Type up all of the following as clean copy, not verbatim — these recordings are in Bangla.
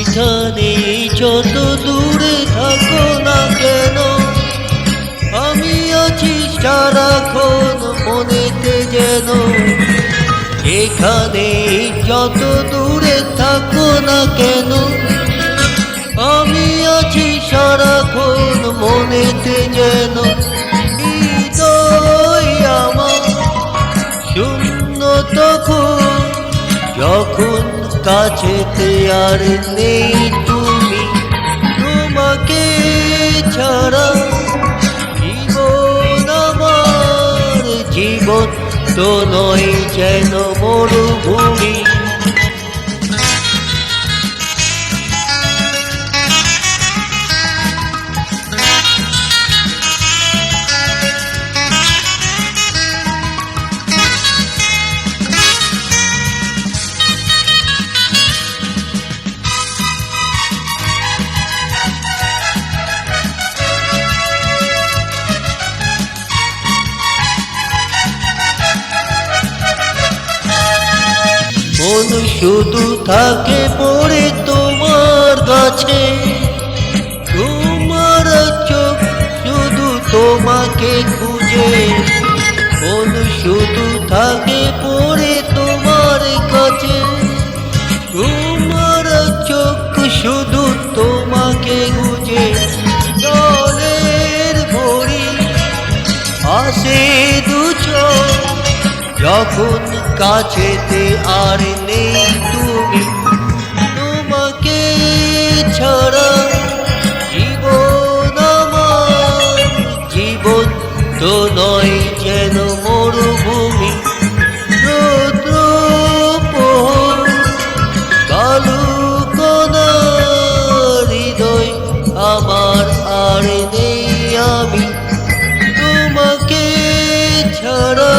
যেখানে যত দূরে থাকো না কেন, আমি আছি সারাক্ষণ মনেতে যেন। এখানে যত দূরে থাকো না কেন, আমি আছি সারাক্ষণ মনেতে যেন। হৃদয় আমার শূন্য তখন, যখন কাছেতে আর নেই তুমি। তোমাকে ছাড়া জীবন আমার, জীবন তো নয় যেন মরুভূমি। মন শুধু থাকে পড়ে তোমার কাছে, তোমার চোখ শুধু তোমাকে খুঁজে। মন শুধু থাকে পড়ে তোমার কাছে, তোমার চোখ শুধু তোমাকে খুঁজে। জলের ভরি আসে দু চোখ, যখন কাছেতে আর নেই তুমি। তোমাকে ছাড়া জীবন আমার, জীবন তো নয় যেন মরুভূমি। রৌদ্র প্রহর কালো কোনা, হৃদয় আমার আর নেই আমি। তোমাকে ছাড়া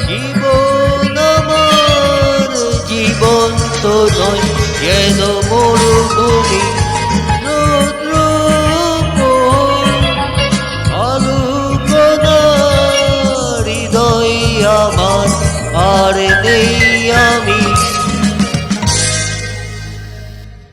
জীবন আমার, জীবন তো নয় যেন মরুভূমি। রৌদ্র প্রহর আলো কোনা, হৃদয় আমার আর নেই